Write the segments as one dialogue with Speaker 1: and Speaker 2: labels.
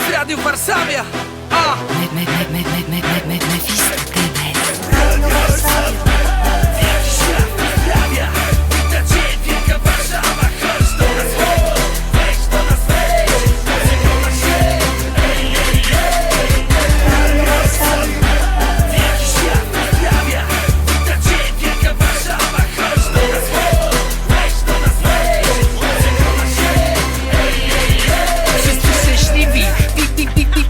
Speaker 1: w Radiu Warszawia.
Speaker 2: Mephisto TBS.
Speaker 1: Radio Warszawia. Wielki świat wyprawia. Wita cię wielka Warszawa. Chodź do nas, wejdź do nas, wejdź. Przekona się, ej, ej, ej. Radio Warszawia. Wielki świat wyprawia. Wita cię wielka Warszawa. Chodź do nas, wejdź do nas, wejdź. Przekona się, ej, ej, ej. Wszyscy szczęśliwi,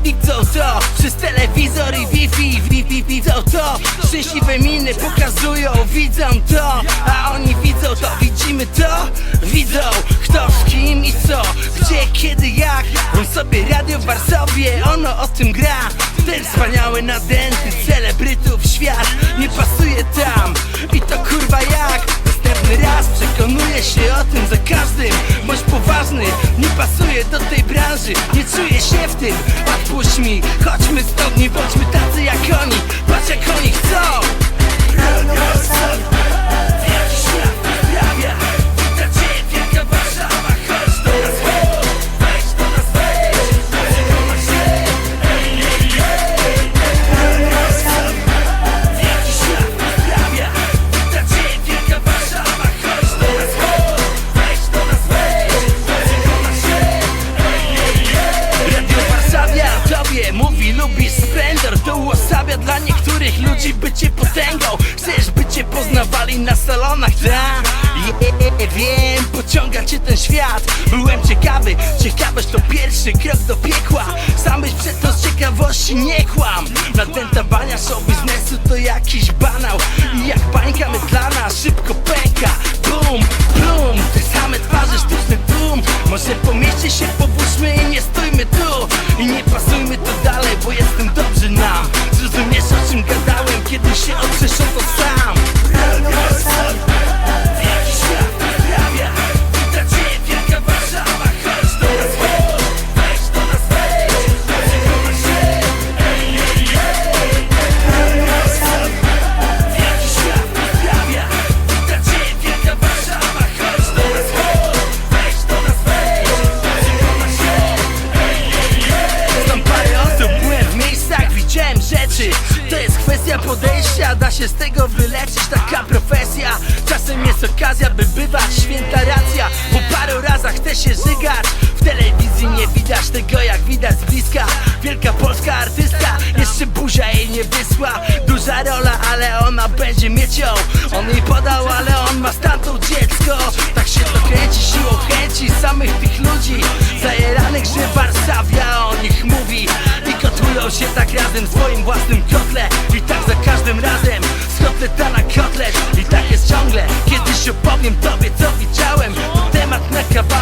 Speaker 1: widzą to przez telewizor i Wi-Fi, widzą to. Szczęśliwe miny pokazują, widzą to. A oni widzą to, widzimy to. Widzą kto z kim i co, gdzie, kiedy, jak. On sobie radio w Warszawie, ono o tym gra. Ten wspaniały nadęty celebrytów świat nie pasuje tam. I to kurwa jak. Następny raz przekonuję się o tym za każdym. Bądź poważny, nie pasuje do tej branży. Nie czuję się w tym, odpuść mi. Chodźmy stąd, nie bądźmy tacy jak oni. Patrz jak oni chcą. Radio Warszawia. Wielki świat wyprawia. Wita cię wielka Warszawa. Chodź do nas, wejdź do nas, wejdź. Przekona się, ej, ej, ej. Radio Warszawia. Wielki świat wyprawia. Wita cię wielka Warszawa. Chodź do nas, wejdź do nas, wejdź. Przekona się, ej, ej, ej. Radio Warszawia tobie mówi, lubisz splendor. To uosabia dla niektórych ludzi bycie potęgą. Chcesz by cię poznawali na salonach, tak? Wiem, pociąga cię ten świat. Byłem ciekawy, ciekawość to pierwszy krok do piekła. Sam byś przed to z ciekawości nie kłam. Nadęta bania show biznesu to jakiś banał. I jak bańka mydlana szybko pęka. Bum, plum, te same twarze, sztuczny tłum. Może po mieście się pobudźmy i nie stójmy tu. I nie pasujmy to dalej, bo jestem dobrzy nam. Zrozumiesz o czym gadałem, kiedy się otrzesz o to sam. Radio Warszawia. Wielki świat wyprawia. Wita cię wielka Warszawa. Chodź do nas, wejdź do nas, wejdź. Przekona się, ej, ej, ej. Radio Warszawia. Wielki świat wyprawia. Wita cię wielka Warszawa. Chodź do nas, wejdź do nas, wejdź. Przekona się, ej, ej, ej. Znam parę osób, byłem w miejscach, widziałem rzeczy. To jest kwestia podejścia, da się z tego wyleczyć. Taka profesja. Czasem jest okazja, by bywać, święta racja. Po paru razach chce się żygać. W telewizji nie widać tego jak widać z bliska. Wielka polska artystka, jeszcze buzia jej nie wysła. Duża rola, ale ona będzie mieć ją. On jej podał, ale on ma stamtąd dziecko. Tak się to kręci siłą chęci samych tych ludzi zajeranych, że Warszawia o nich mówi. I kotłują się tak razem w swoim własnym kotle. I tak za każdym razem z kotleta na kotlet. I tak jest ciągle, kiedyś opowiem tobie co widziałem. To temat na kawałek.